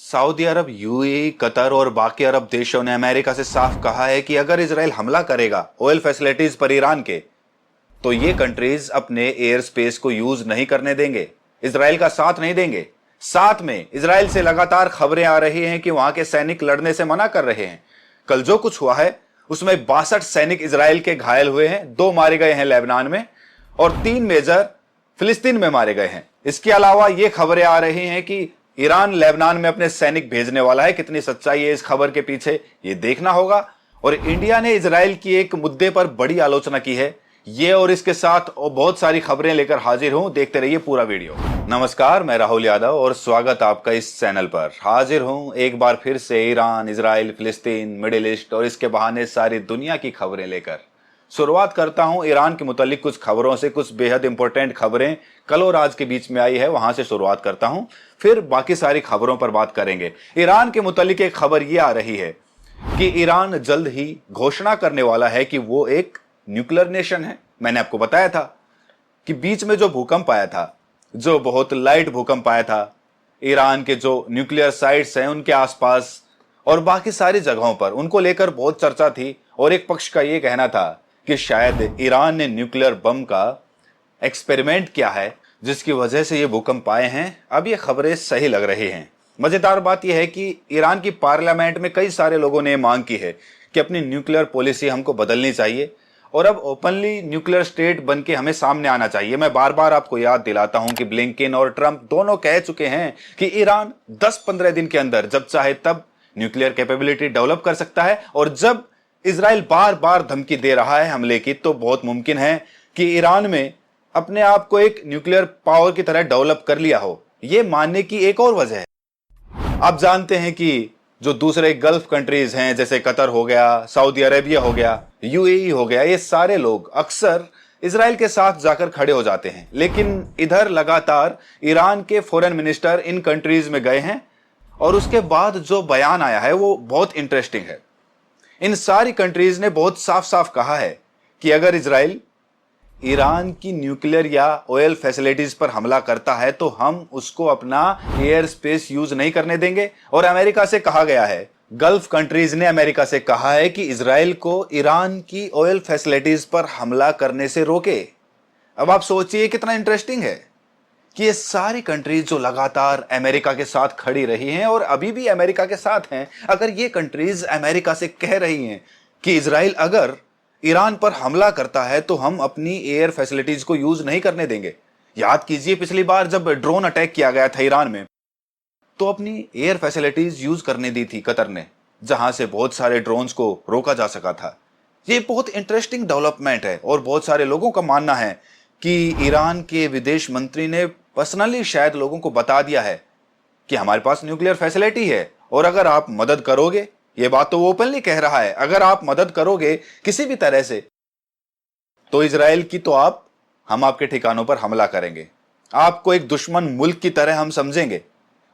Saudi अरब, UAE, Qatar और बाकी अरब देशों ने अमेरिका से साफ कहा है कि अगर इसराइल हमला करेगा ऑयल फैसिलिटीज पर ईरान के, तो ये कंट्रीज अपने एयर स्पेस को यूज नहीं करने देंगे, इसराइल का साथ नहीं देंगे। साथ में इसराइल से लगातार खबरें आ रही हैं कि वहां के सैनिक लड़ने से मना कर रहे हैं। कल जो कुछ हुआ है उसमें 62 सैनिक इसराइल के घायल हुए हैं, 2 मारे गए हैं लेबनान में और 3 मेजर फिलिस्तीन में मारे गए हैं। इसके अलावा ये खबरें आ रही हैं कि ईरान लेबनान में अपने सैनिक भेजने वाला है। कितनी सच्चाई है इस खबर के पीछे, ये देखना होगा। और इंडिया ने इसराइल की एक मुद्दे पर बड़ी आलोचना की है। ये और इसके साथ और बहुत सारी खबरें लेकर हाजिर हूं, देखते रहिए पूरा वीडियो। नमस्कार, मैं राहुल यादव और स्वागत आपका इस चैनल पर। हाजिर हूं एक बार फिर से ईरान, इजराइल, फिलिस्तीन, मिडिल ईस्ट और इसके बहाने सारी दुनिया की खबरें लेकर। शुरुआत करता हूं ईरान के मुतालिक कुछ खबरों से। कुछ बेहद इंपॉर्टेंट खबरें कल और आज के बीच में आई है, वहां से शुरुआत करता हूं, फिर बाकी सारी खबरों पर बात करेंगे। ईरान के मुतालिक एक खबर यह आ रही है कि ईरान जल्द ही घोषणा करने वाला है कि वो एक न्यूक्लियर नेशन है। मैंने आपको बताया था कि बीच में जो भूकंप आया था, जो बहुत लाइट भूकंप आया था, ईरान के जो न्यूक्लियर साइट्स हैं उनके आसपास और बाकी सारी जगहों पर, उनको लेकर बहुत चर्चा थी। और एक पक्ष का यह कहना था कि शायद ईरान ने न्यूक्लियर बम का एक्सपेरिमेंट किया है, जिसकी वजह से ये भूकंप आए हैं। अब ये खबरें सही लग रही हैं। मजेदार बात यह है कि ईरान की पार्लियामेंट में कई सारे लोगों ने मांग की है कि अपनी न्यूक्लियर पॉलिसी हमको बदलनी चाहिए और अब ओपनली न्यूक्लियर स्टेट बन के हमें सामने आना चाहिए। मैं बार बार आपको याद दिलाता हूं कि ब्लिंकन और ट्रंप दोनों कह चुके हैं कि ईरान 10-15 दिन के अंदर जब चाहे तब न्यूक्लियर कैपेबिलिटी डेवलप कर सकता है। और जब इजराइल बार बार धमकी दे रहा है हमले की, तो बहुत मुमकिन है कि ईरान में अपने आप को एक न्यूक्लियर पावर की तरह डेवलप कर लिया हो। यह मानने की एक और वजह है, आप जानते हैं कि जो दूसरे गल्फ कंट्रीज हैं, जैसे कतर हो गया, सऊदी अरेबिया हो गया, यूएई हो गया, ये सारे लोग अक्सर इजराइल के साथ जाकर खड़े हो जाते हैं। लेकिन इधर लगातार ईरान के फॉरेन मिनिस्टर इन कंट्रीज में गए हैं और उसके बाद जो बयान आया है वो बहुत इंटरेस्टिंग है। इन सारी कंट्रीज ने बहुत साफ साफ कहा है कि अगर इजराइल ईरान की न्यूक्लियर या ऑयल फैसिलिटीज पर हमला करता है तो हम उसको अपना एयर स्पेस यूज नहीं करने देंगे। और अमेरिका से कहा गया है, गल्फ कंट्रीज ने अमेरिका से कहा है कि इजराइल को ईरान की ऑयल फैसिलिटीज पर हमला करने से रोके। अब आप सोचिए कितना इंटरेस्टिंग है कि ये सारी कंट्रीज जो लगातार अमेरिका के साथ खड़ी रही हैं और अभी भी अमेरिका के साथ हैं, अगर ये कंट्रीज अमेरिका से कह रही हैं कि इजराइल अगर ईरान पर हमला करता है तो हम अपनी एयर फैसिलिटीज को यूज नहीं करने देंगे। याद कीजिए पिछली बार जब ड्रोन अटैक किया गया था ईरान में, तो अपनी एयर फैसिलिटीज यूज करने दी थी कतर ने, जहां से बहुत सारे ड्रोन्स को रोका जा सका था। ये बहुत इंटरेस्टिंग डेवलपमेंट है और बहुत सारे लोगों का मानना है कि ईरान के विदेश मंत्री ने पर्सनली शायद लोगों को बता दिया है कि हमारे पास न्यूक्लियर फैसिलिटी है और अगर आप मदद करोगे, ये बात तो वो ओपनली कह रहा है, अगर आप मदद करोगे किसी भी तरह से तो इजराइल की तो हम आपके ठिकानों पर हमला करेंगे, आपको एक दुश्मन मुल्क की तरह हम समझेंगे।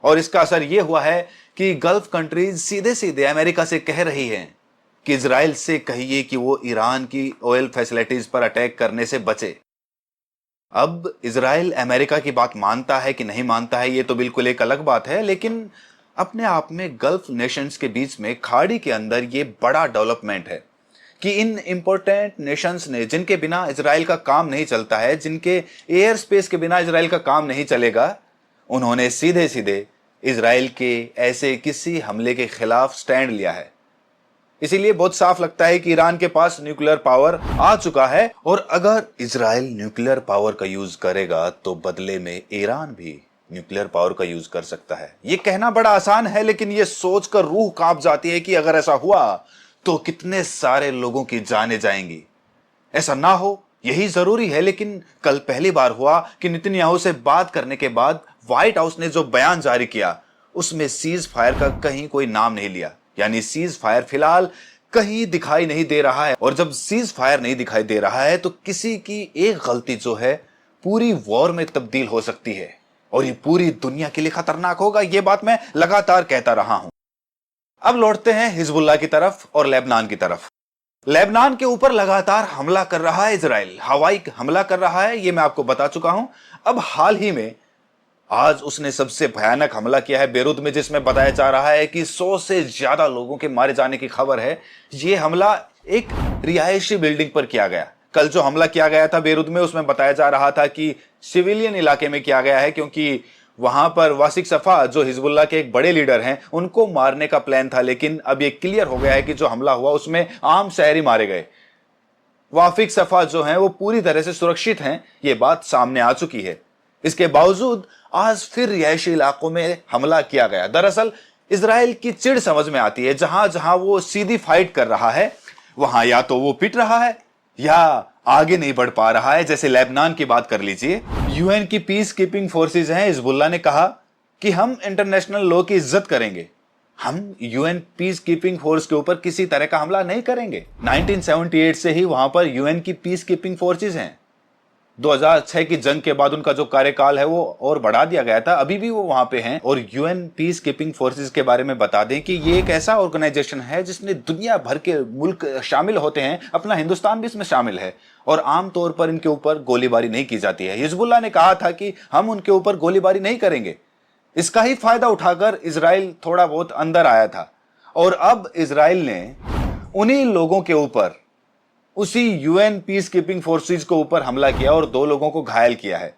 और इसका असर यह हुआ है कि गल्फ कंट्रीज सीधे सीधे अमेरिका से कह रही हैं कि इजराइल से कहिए कि वो ईरान की ऑयल फैसिलिटीज पर अटैक करने से बचे। अब इजराइल अमेरिका की बात मानता है कि नहीं मानता है, ये तो बिल्कुल एक अलग बात है, लेकिन अपने आप में गल्फ नेशंस के बीच में, खाड़ी के अंदर, ये बड़ा डेवलपमेंट है कि इन इंपॉर्टेंट नेशंस ने, जिनके बिना इजराइल का काम नहीं चलता है, जिनके एयर स्पेस के बिना इजराइल का काम नहीं चलेगा, उन्होंने सीधे सीधे इजराइल के ऐसे किसी हमले के खिलाफ स्टैंड लिया है। इसीलिए बहुत साफ लगता है कि ईरान के पास न्यूक्लियर पावर आ चुका है और अगर इजराइल न्यूक्लियर पावर का यूज करेगा तो बदले में ईरान भी न्यूक्लियर पावर का यूज कर सकता है। यह कहना बड़ा आसान है, लेकिन यह सोचकर रूह कांप जाती है कि अगर ऐसा हुआ तो कितने सारे लोगों की जानें जाएंगी। ऐसा ना हो यही जरूरी है, लेकिन कल पहली बार हुआ कि नेतन्याहू से बात करने के बाद व्हाइट हाउस ने जो बयान जारी किया उसमें सीज फायर का कहीं कोई नाम नहीं लिया। यानी सीज फायर फिलहाल कहीं दिखाई नहीं दे रहा है। और जब सीज फायर नहीं दिखाई दे रहा है तो किसी की एक गलती जो है पूरी वॉर में तब्दील हो सकती है और ये पूरी दुनिया के लिए खतरनाक होगा। ये बात मैं लगातार कहता रहा हूं। अब लौटते हैं हिजबुल्लाह की तरफ और लेबनान की तरफ। लेबनान के ऊपर लगातार हमला कर रहा है इजराइल, हवाई हमला कर रहा है, ये मैं आपको बता चुका हूं। अब हाल ही में आज उसने सबसे भयानक हमला किया है बेरूत में, जिसमें बताया जा रहा है कि 100 से ज्यादा लोगों के मारे जाने की खबर है। यह हमला एक रिहायशी बिल्डिंग पर किया गया। कल जो हमला किया गया था बेरूत में, उसमें बताया जा रहा था कि सिविलियन इलाके में किया गया है, क्योंकि वहां पर वासिक सफा जो हिजबुल्लाह के एक बड़े लीडर हैं, उनको मारने का प्लान था। लेकिन अब ये क्लियर हो गया है कि जो हमला हुआ उसमें आम शहरी मारे गए। वाफिक सफा जो हैं वो पूरी तरह से सुरक्षित हैं, ये बात सामने आ चुकी है। इसके बावजूद आज फिर रिहायशी इलाकों में हमला किया गया। दरअसल इजराइल की चिढ़ समझ में आती है, जहां जहां वो सीधी फाइट कर रहा है वहां या तो वो पिट रहा है या आगे नहीं बढ़ पा रहा है। जैसे लेबनान की बात कर लीजिए, यूएन की पीस कीपिंग फोर्सेज हैं, हिजबुल्लाह ने कहा कि हम इंटरनेशनल लॉ की इज्जत करेंगे, हम यूएन पीस कीपिंग फोर्स के ऊपर किसी तरह का हमला नहीं करेंगे। 1978 से ही वहां पर यूएन की पीस कीपिंग फोर्सेज हैं। 2006 की जंग के बाद उनका जो कार्यकाल है वो और बढ़ा दिया गया था, अभी भी वो वहां पे हैं। और यूएन पीस कीपिंग फोर्सेज के बारे में बता दें कि ये एक ऐसा ऑर्गेनाइजेशन है जिसने दुनिया भर के मुल्क शामिल होते हैं, अपना हिंदुस्तान भी इसमें शामिल है। और आमतौर पर इनके ऊपर गोलीबारी नहीं की जाती है। हिजबुल्लाह ने कहा था कि हम उनके ऊपर गोलीबारी नहीं करेंगे। इसका ही फायदा उठाकर इजराइल थोड़ा बहुत अंदर आया था और अब इजराइल ने उन्हीं लोगों के ऊपर, उसी यूएन पीस कीपिंग फोर्सेज के ऊपर हमला किया और 2 लोगों को घायल किया है।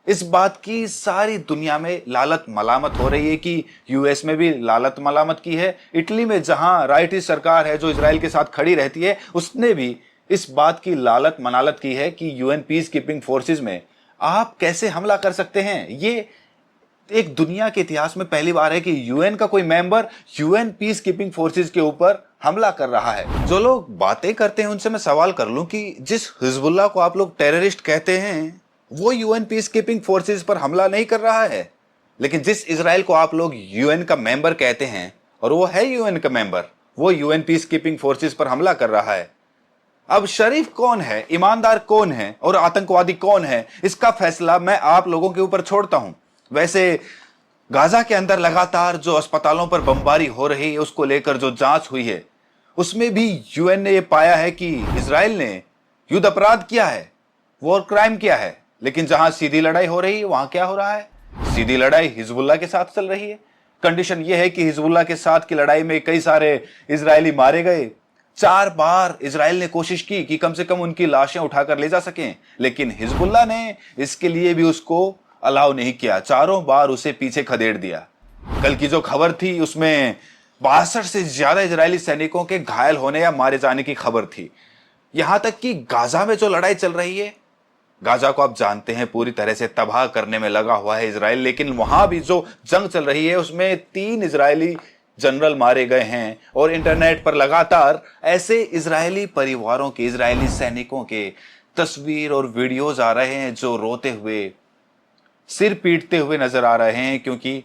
इस बात की सारी दुनिया में लालत मलामत हो रही है कि यूएस में भी लालत मलामत की है। इटली में जहां राइटिस्ट सरकार है जो इजराइल के साथ खड़ी रहती है, उसने भी इस बात की लालत मनालत की है कि यूएन पीस कीपिंग फोर्सेज में आप कैसे हमला कर सकते हैं। ये एक दुनिया के इतिहास में पहली बार है कि यूएन का कोई member UN peace keeping forces के ऊपर हमला कर रहा है। जो लोग बातें करते हैं उनसे मैं सवाल कर लूं कि जिस हिजबुल्लाह को आप लोग टेररिस्ट कहते हैं, वो यूएन पीस कीपिंग फोर्सेज पर हमला नहीं कर रहा है। लेकिन जिस इजराइल को आप लोग यूएन का मेंबर कहते हैं, और वो है यूएन का मेंबर, वो यूएन पीस कीपिंग फोर्सेज पर हमला कर रहा है। अब शरीफ कौन है, ईमानदार कौन है और आतंकवादी कौन है, इसका फैसला मैं आप लोगों के ऊपर छोड़ता हूं। वैसे गाजा के अंदर लगातार जो अस्पतालों पर बमबारी हो रही है, उसको लेकर जो जांच हुई है, उसमें भी यूएन ने यह पाया है कि इजराइल ने युद्ध अपराध किया है, वॉर क्राइम किया है। लेकिन जहां सीधी लड़ाई हो रही है वहां क्या हो रहा है? सीधी लड़ाई हिजबुल्लाह के साथ चल रही है। कंडीशन यह है कि हिजबुल्लाह के साथ की लड़ाई में कई सारे इजरायली मारे गए। 4 बार इजराइल ने कोशिश की कि कम से कम उनकी लाशें उठाकर ले जा सकें, लेकिन हिजबुल्लाह ने इसके लिए भी उसको अलाउ नहीं किया। 4 बार उसे पीछे खदेड़ दिया। कल की जो खबर थी उसमें 62 से ज्यादा इजरायली सैनिकों के घायल होने या मारे जाने की खबर थी। यहां तक कि गाजा में जो लड़ाई चल रही है, गाजा को आप जानते हैं पूरी तरह से तबाह करने में लगा हुआ है इजराइल, लेकिन वहां भी जो जंग चल रही है उसमें 3 इजरायली जनरल मारे गए हैं। और इंटरनेट पर लगातार ऐसे इजरायली परिवारों के, इजरायली सैनिकों के तस्वीर और वीडियोज आ रहे हैं जो रोते हुए, सिर पीटते हुए नजर आ रहे हैं, क्योंकि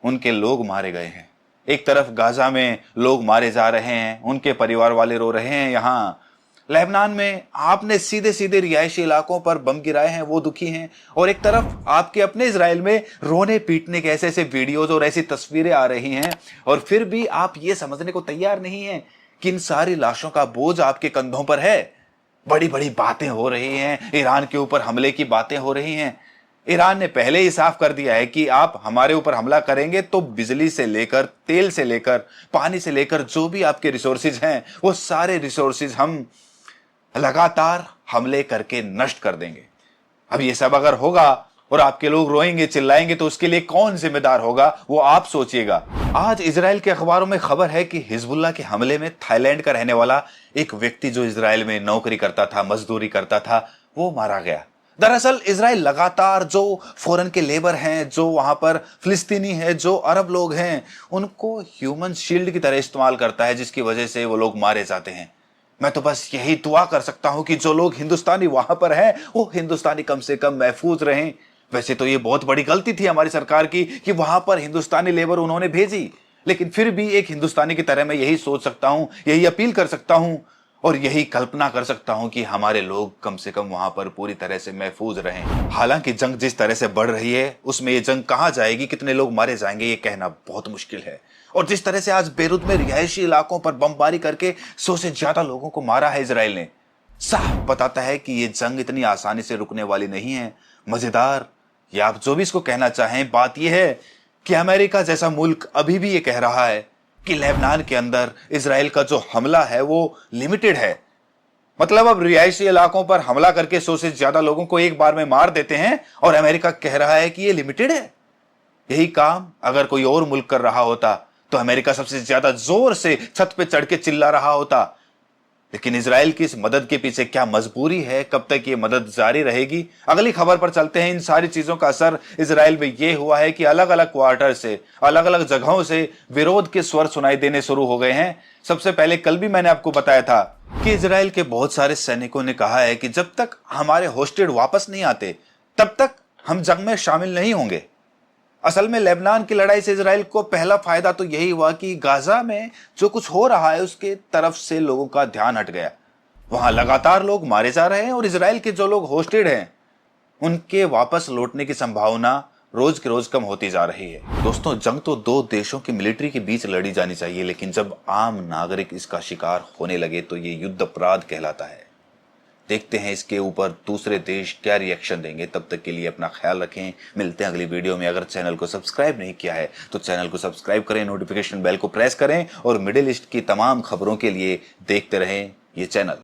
उनके लोग मारे गए हैं। एक तरफ गाजा में लोग मारे जा रहे हैं, उनके परिवार वाले रो रहे हैं। यहां लेबनान में आपने सीधे सीधे रिहायशी इलाकों पर बम गिराए हैं, वो दुखी हैं। और एक तरफ आपके अपने इजराइल में रोने पीटने के ऐसे ऐसे वीडियोज और ऐसी तस्वीरें आ रही हैं, और फिर भी आप ये समझने को तैयार नहीं हैं कि इन सारी लाशों का बोझ आपके कंधों पर है। बड़ी बड़ी बातें हो रही हैं, ईरान के ऊपर हमले की बातें हो रही हैं। ईरान ने पहले ही साफ कर दिया है कि आप हमारे ऊपर हमला करेंगे तो बिजली से लेकर, तेल से लेकर, पानी से लेकर जो भी आपके रिसोर्सेज हैं, वो सारे रिसोर्सेज हम लगातार हमले करके नष्ट कर देंगे। अब ये सब अगर होगा और आपके लोग रोएंगे, चिल्लाएंगे, तो उसके लिए कौन जिम्मेदार होगा, वो आप सोचिएगा। आज इजराइल के अखबारों में खबर है कि हिजबुल्लाह के हमले में थाईलैंड का रहने वाला एक व्यक्ति जो इजराइल में नौकरी करता था, मजदूरी करता था, वो मारा गया। दरअसल इजराइल लगातार जो फॉरेन के लेबर हैं, जो वहां पर फिलिस्तीनी है, जो अरब लोग हैं, उनको ह्यूमन शील्ड की तरह इस्तेमाल करता है, जिसकी वजह से वो लोग मारे जाते हैं। मैं तो बस यही दुआ कर सकता हूं कि जो लोग हिंदुस्तानी वहां पर हैं वो हिंदुस्तानी कम से कम महफूज रहें। वैसे तो ये बहुत बड़ी गलती थी हमारी सरकार की कि वहां पर हिंदुस्तानी लेबर उन्होंने भेजी, लेकिन फिर भी एक हिंदुस्तानी की तरह मैं यही सोच सकता हूं, यही अपील कर सकता हूं और यही कल्पना कर सकता हूं कि हमारे लोग कम से कम वहां पर पूरी तरह से महफूज रहें। हालांकि जंग जिस तरह से बढ़ रही है उसमें ये जंग कहां जाएगी, कितने लोग मारे जाएंगे, ये कहना बहुत मुश्किल है। और जिस तरह से आज बेरूत में रिहायशी इलाकों पर बमबारी करके 100 से ज्यादा लोगों को मारा है इजराइल ने, साफ बताता है कि ये जंग इतनी आसानी से रुकने वाली नहीं है। मजेदार या आप जो भी इसको कहना चाहें, बात यह है कि अमेरिका जैसा मुल्क अभी भी ये कह रहा है कि लेबनान के अंदर इसराइल का जो हमला है वो लिमिटेड है। मतलब अब रिहायशी इलाकों पर हमला करके 100 से ज्यादा लोगों को एक बार में मार देते हैं और अमेरिका कह रहा है कि ये लिमिटेड है। यही काम अगर कोई और मुल्क कर रहा होता तो अमेरिका सबसे ज्यादा जोर से छत पे चढ़ के चिल्ला रहा होता। लेकिन इसराइल की इस मदद के पीछे क्या मजबूरी है, कब तक ये मदद जारी रहेगी? अगली खबर पर चलते हैं। इन सारी चीजों का असर इसराइल में यह हुआ है कि अलग अलग क्वार्टर से, अलग अलग जगहों से विरोध के स्वर सुनाई देने शुरू हो गए हैं। सबसे पहले कल भी मैंने आपको बताया था कि इसराइल के बहुत सारे सैनिकों ने कहा है कि जब तक हमारे होस्टेड वापस नहीं आते तब तक हम जंग में शामिल नहीं होंगे। असल में लेबनान की लड़ाई से इसराइल को पहला फायदा तो यही हुआ कि गाजा में जो कुछ हो रहा है उसके तरफ से लोगों का ध्यान हट गया। वहां लगातार लोग मारे जा रहे हैं और इसराइल के जो लोग होस्टेड हैं उनके वापस लौटने की संभावना रोज के रोज कम होती जा रही है। दोस्तों, जंग तो दो देशों की मिलिट्री के बीच लड़ी जानी चाहिए, लेकिन जब आम नागरिक इसका शिकार होने लगे तो ये युद्ध अपराध कहलाता है। देखते हैं इसके ऊपर दूसरे देश क्या रिएक्शन देंगे। तब तक के लिए अपना ख्याल रखें। मिलते हैं अगली वीडियो में। अगर चैनल को सब्सक्राइब नहीं किया है तो चैनल को सब्सक्राइब करें, नोटिफिकेशन बेल को प्रेस करें और मिडिल ईस्ट की तमाम खबरों के लिए देखते रहें ये चैनल।